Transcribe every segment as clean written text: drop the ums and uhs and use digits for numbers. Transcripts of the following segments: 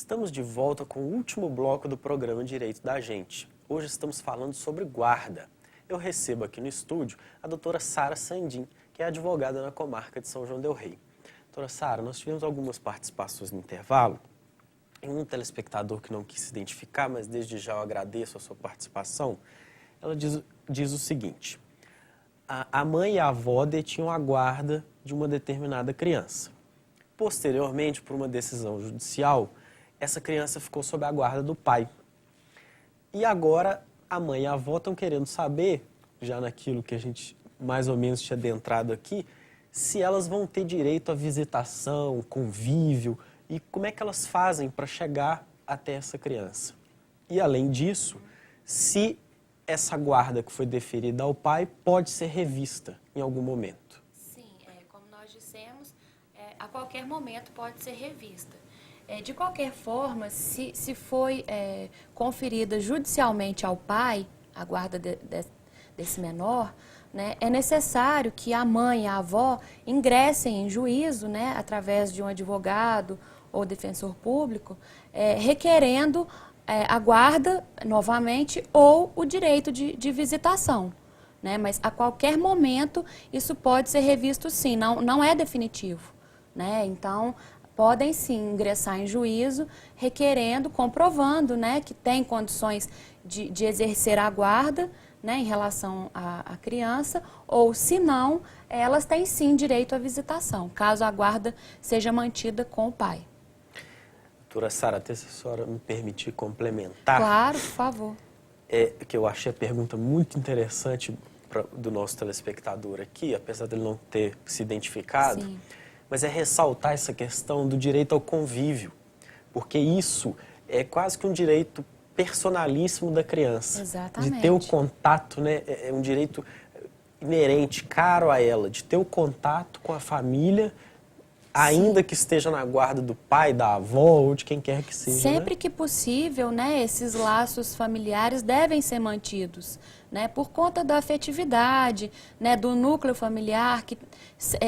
Estamos de volta com o último bloco do programa Direito da Gente. Hoje estamos falando sobre guarda. Eu recebo aqui no estúdio a doutora Sara Sandin, que é advogada na comarca de São João del Rei. Doutora Sara, nós tivemos algumas participações no intervalo. E um telespectador que não quis se identificar, mas desde já eu agradeço a sua participação, ela diz o seguinte: a mãe e a avó detinham a guarda de uma determinada criança. Posteriormente, por uma decisão judicial, essa criança ficou sob a guarda do pai. E agora a mãe e a avó estão querendo saber, já naquilo que a gente mais ou menos tinha adentrado aqui, se elas vão ter direito à visitação, convívio, e como é que elas fazem para chegar até essa criança. E além disso, se essa guarda que foi deferida ao pai pode ser revista em algum momento. Sim, como nós dissemos, a qualquer momento pode ser revista. De qualquer forma, se foi conferida judicialmente ao pai a guarda desse menor, né, é necessário que a mãe e a avó ingressem em juízo, né, através de um advogado ou defensor público, requerendo a guarda novamente ou o direito de visitação. Né, mas a qualquer momento isso pode ser revisto sim, não é definitivo. Né, então, podem sim ingressar em juízo, requerendo, comprovando, né, que tem condições de exercer a guarda, né, em relação à criança, ou se não, elas têm sim direito à visitação, caso a guarda seja mantida com o pai. Doutora Sara, até se a senhora me permitir complementar. Claro, por favor. Que eu achei a pergunta muito interessante do nosso telespectador aqui, apesar dele não ter se identificado. Sim. Mas é ressaltar essa questão do direito ao convívio, porque isso é quase que um direito personalíssimo da criança. Exatamente. De ter o contato, né, é um direito inerente, caro a ela, de ter o contato com a família, ainda Sim. que esteja na guarda do pai, da avó ou de quem quer que seja. Sempre né? que possível, né, esses laços familiares devem ser mantidos, né, por conta da afetividade, né, do núcleo familiar que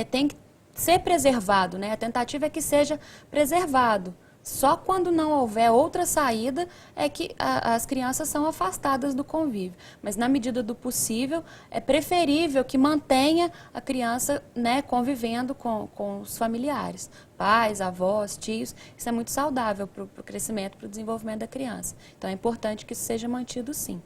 tem que ser preservado, né? A tentativa é que seja preservado. Só quando não houver outra saída é que as crianças são afastadas do convívio. Mas na medida do possível, é preferível que mantenha a criança, né, convivendo com os familiares, pais, avós, tios. Isso é muito saudável para o crescimento, para o desenvolvimento da criança. Então é importante que isso seja mantido sim.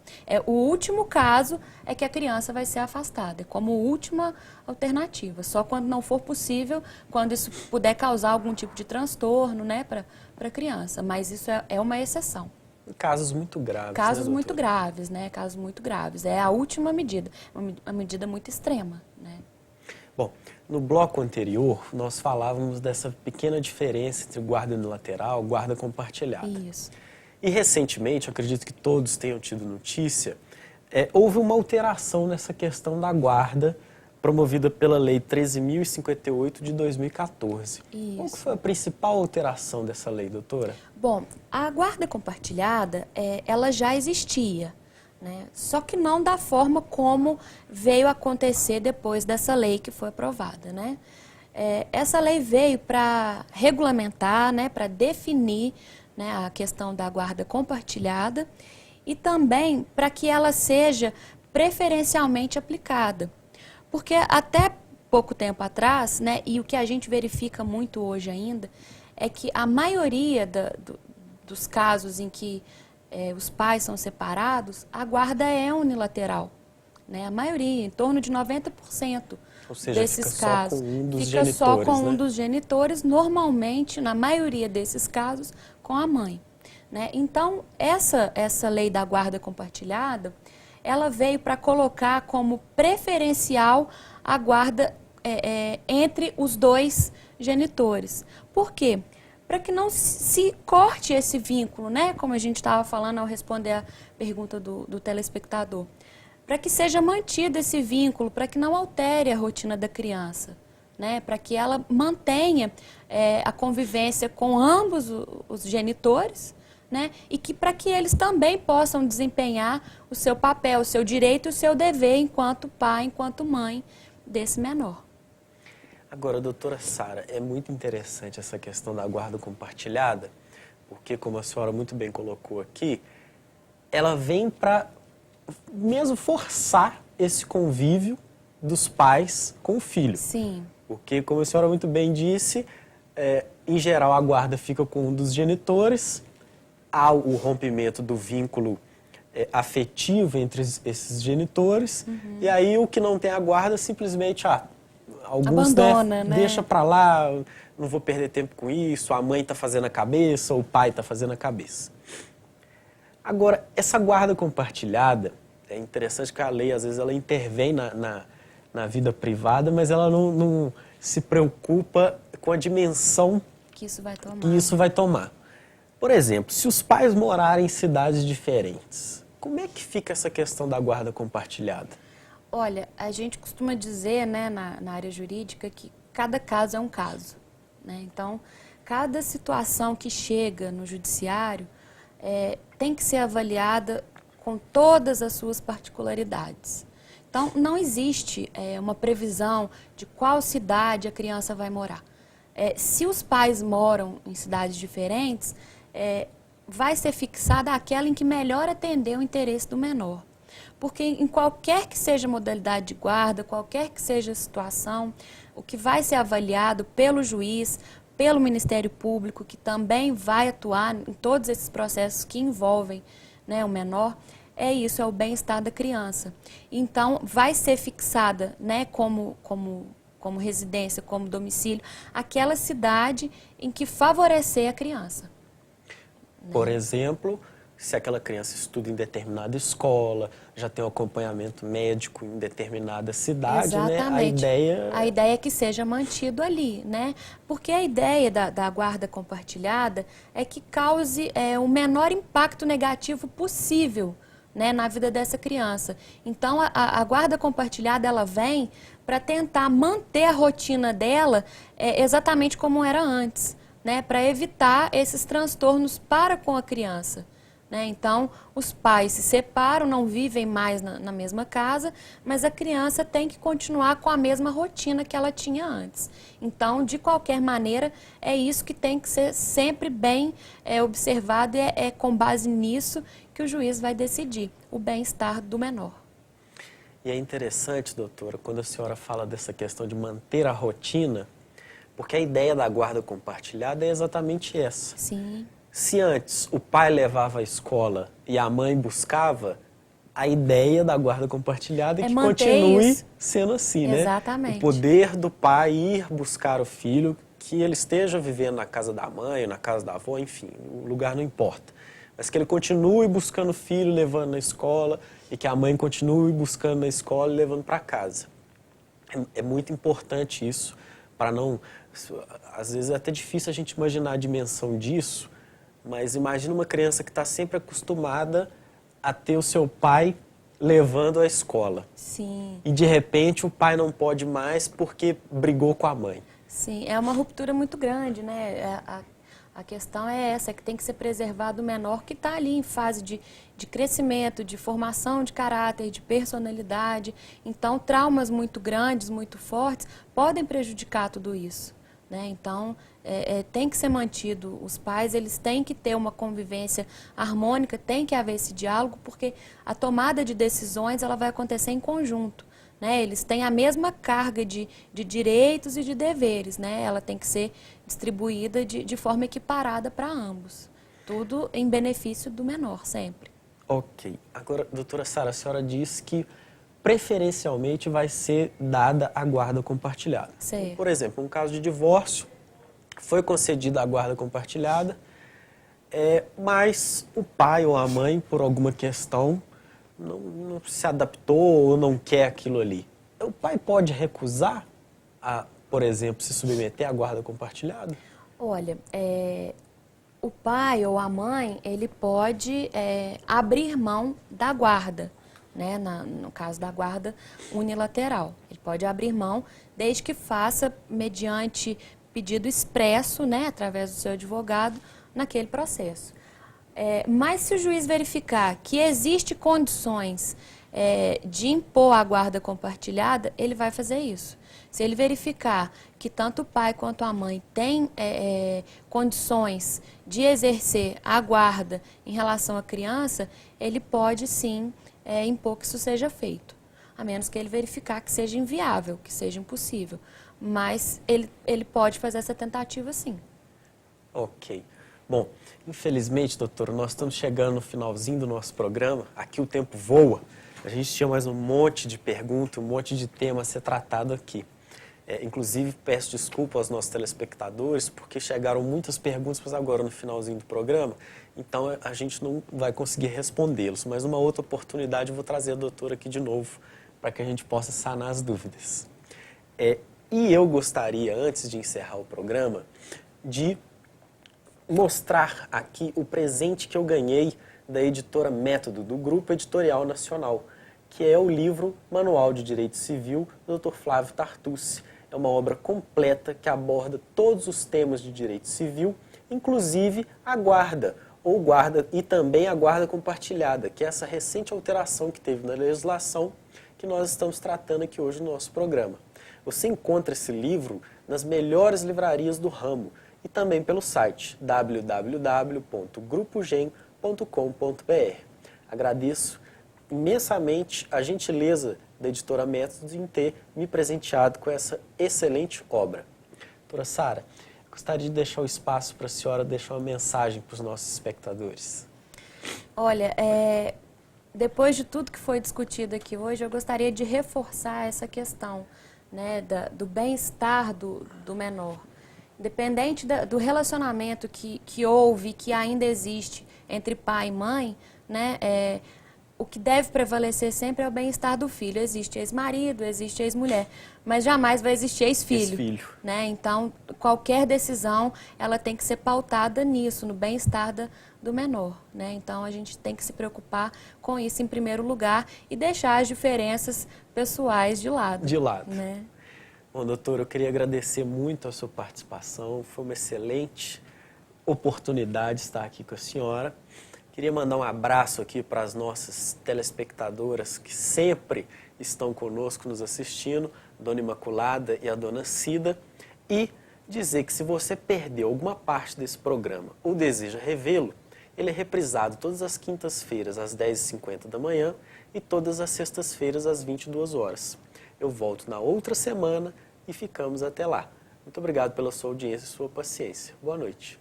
O último caso é que a criança vai ser afastada, como última alternativa. Só quando não for possível, quando isso puder causar algum tipo de transtorno, né, para a criança, mas isso é uma exceção. Casos muito graves. Casos né, muito graves, né? Casos muito graves. É a última medida, uma medida muito extrema, né? Bom, no bloco anterior, nós falávamos dessa pequena diferença entre guarda unilateral e guarda compartilhada. Isso. E recentemente, acredito que todos tenham tido notícia, houve uma alteração nessa questão da guarda promovida pela Lei 13.058 de 2014. Isso. Qual que foi a principal alteração dessa lei, doutora? Bom, a guarda compartilhada, ela já existia, né? Só que não da forma como veio acontecer depois dessa lei que foi aprovada, né? Essa lei veio para regulamentar, né, para definir, né, a questão da guarda compartilhada e também para que ela seja preferencialmente aplicada. Porque até pouco tempo atrás, né, e o que a gente verifica muito hoje ainda, é que a maioria dos casos em que os pais são separados, a guarda é unilateral. Né? A maioria, em torno de 90% Ou seja, desses fica casos. só com um dos fica genitores, só com né? um dos genitores, normalmente, na maioria desses casos, com a mãe. Né? Então, essa lei da guarda compartilhada, ela veio para colocar como preferencial a guarda entre os dois genitores. Por quê? Para que não se corte esse vínculo, né? Como a gente estava falando ao responder a pergunta do telespectador. Para que seja mantido esse vínculo, para que não altere a rotina da criança, né? Para que ela mantenha a convivência com ambos os genitores, né? E que para que eles também possam desempenhar o seu papel, o seu direito e o seu dever enquanto pai, enquanto mãe desse menor. Agora, doutora Sara, é muito interessante essa questão da guarda compartilhada, porque, como a senhora muito bem colocou aqui, ela vem para mesmo forçar esse convívio dos pais com o filho. Sim. Porque, como a senhora muito bem disse, em geral a guarda fica com um dos genitores, há o rompimento do vínculo afetivo entre esses genitores, e aí o que não tem a guarda simplesmente, alguns abandona, né? Deixa pra lá, não vou perder tempo com isso, a mãe tá fazendo a cabeça, ou o pai tá fazendo a cabeça. Agora, essa guarda compartilhada, é interessante que a lei, às vezes, ela intervém na vida privada, mas ela não se preocupa com a dimensão Que isso vai tomar. que isso vai tomar. Por exemplo, se os pais morarem em cidades diferentes, como é que fica essa questão da guarda compartilhada? Olha, a gente costuma dizer, né, na área jurídica que cada caso é um caso, né? Então, cada situação que chega no judiciário tem que ser avaliada com todas as suas particularidades. Então, não existe uma previsão de qual cidade a criança vai morar. Se os pais moram em cidades diferentes, vai ser fixada aquela em que melhor atender o interesse do menor. Porque em qualquer que seja a modalidade de guarda, qualquer que seja a situação, o que vai ser avaliado pelo juiz, pelo Ministério Público, que também vai atuar em todos esses processos que envolvem, né, o menor, é o bem-estar da criança. Então, vai ser fixada, né, como residência, como domicílio, aquela cidade em que favorecer a criança. Por exemplo, se aquela criança estuda em determinada escola, já tem um acompanhamento médico em determinada cidade, Exatamente. né? A ideia é que seja mantido ali, né? Porque a ideia da guarda compartilhada é que cause o menor impacto negativo possível, né, na vida dessa criança. Então, a guarda compartilhada, ela vem para tentar manter a rotina dela exatamente como era antes, né, para evitar esses transtornos para com a criança. Né? Então, os pais se separam, não vivem mais na mesma casa, mas a criança tem que continuar com a mesma rotina que ela tinha antes. Então, de qualquer maneira, é isso que tem que ser sempre bem observado e é com base nisso que o juiz vai decidir o bem-estar do menor. E é interessante, doutora, quando a senhora fala dessa questão de manter a rotina, porque a ideia da guarda compartilhada é exatamente essa. Sim. Se antes o pai levava à escola e a mãe buscava, a ideia da guarda compartilhada é que continue sendo assim, né? Exatamente. O poder do pai ir buscar o filho, que ele esteja vivendo na casa da mãe, na casa da avó, enfim, o lugar não importa. Mas que ele continue buscando o filho, levando na escola, e que a mãe continue buscando na escola e levando para casa. É muito importante isso, para não... Às vezes é até difícil a gente imaginar a dimensão disso, mas imagina uma criança que está sempre acostumada a ter o seu pai levando à escola. Sim. E de repente o pai não pode mais porque brigou com a mãe. Sim, é uma ruptura muito grande, né? A questão é essa, que tem que ser preservado o menor que está ali em fase de crescimento, de formação de caráter, de personalidade. Então, traumas muito grandes, muito fortes, podem prejudicar tudo isso. Né? Então, tem que ser mantido. Os pais, eles têm que ter uma convivência harmônica, tem que haver esse diálogo, porque a tomada de decisões ela vai acontecer em conjunto. Né? Eles têm a mesma carga de direitos e de deveres. Né? Ela tem que ser distribuída de forma equiparada para ambos. Tudo em benefício do menor, sempre. Ok. Agora, doutora Sara, a senhora disse que preferencialmente vai ser dada a guarda compartilhada. Certo. Por exemplo, um caso de divórcio, foi concedida a guarda compartilhada, mas o pai ou a mãe, por alguma questão, não se adaptou ou não quer aquilo ali. O pai pode recusar a, por exemplo, se submeter à guarda compartilhada? Olha, o pai ou a mãe, ele pode abrir mão da guarda, né? No caso da guarda unilateral. Ele pode abrir mão, desde que faça mediante pedido expresso, né, através do seu advogado, naquele processo. Mas se o juiz verificar que existe condições de impor a guarda compartilhada, ele vai fazer isso. Se ele verificar que tanto o pai quanto a mãe têm condições de exercer a guarda em relação à criança, ele pode sim impor que isso seja feito, a menos que ele verificar que seja inviável, que seja impossível. Mas ele pode fazer essa tentativa sim. Ok. Bom, infelizmente, doutor, nós estamos chegando no finalzinho do nosso programa. Aqui o tempo voa. A gente tinha mais um monte de perguntas, um monte de tema a ser tratado aqui. Inclusive, peço desculpa aos nossos telespectadores, porque chegaram muitas perguntas agora no finalzinho do programa, então a gente não vai conseguir respondê-los. Mas numa outra oportunidade eu vou trazer a doutora aqui de novo, para que a gente possa sanar as dúvidas. E eu gostaria, antes de encerrar o programa, de mostrar aqui o presente que eu ganhei da editora Método, do Grupo Editorial Nacional, que é o livro Manual de Direito Civil do Dr. Flávio Tartucci. É uma obra completa que aborda todos os temas de direito civil, inclusive a guarda, ou guarda e também a guarda compartilhada, que é essa recente alteração que teve na legislação que nós estamos tratando aqui hoje no nosso programa. Você encontra esse livro nas melhores livrarias do ramo e também pelo site www.grupogen.com.br. Agradeço imensamente a gentileza da editora Métodos em ter me presenteado com essa excelente obra. Doutora Sara, gostaria de deixar o espaço para a senhora deixar uma mensagem para os nossos espectadores. Olha, depois de tudo que foi discutido aqui hoje, eu gostaria de reforçar essa questão, né, do bem-estar do menor. Independente do relacionamento que houve, que ainda existe entre pai e mãe, né, o que deve prevalecer sempre é o bem-estar do filho. Existe ex-marido, existe ex-mulher, mas jamais vai existir ex-filho. Né? Então, qualquer decisão, ela tem que ser pautada nisso, no bem-estar do menor. Né? Então, a gente tem que se preocupar com isso em primeiro lugar e deixar as diferenças pessoais de lado. Né? Bom, doutor, eu queria agradecer muito a sua participação. Foi uma excelente oportunidade estar aqui com a senhora. Queria mandar um abraço aqui para as nossas telespectadoras que sempre estão conosco nos assistindo, Dona Imaculada e a Dona Cida, e dizer que se você perdeu alguma parte desse programa ou deseja revê-lo, ele é reprisado todas as quintas-feiras às 10h50 da manhã e todas as sextas-feiras às 22 horas. Eu volto na outra semana e ficamos até lá. Muito obrigado pela sua audiência e sua paciência. Boa noite.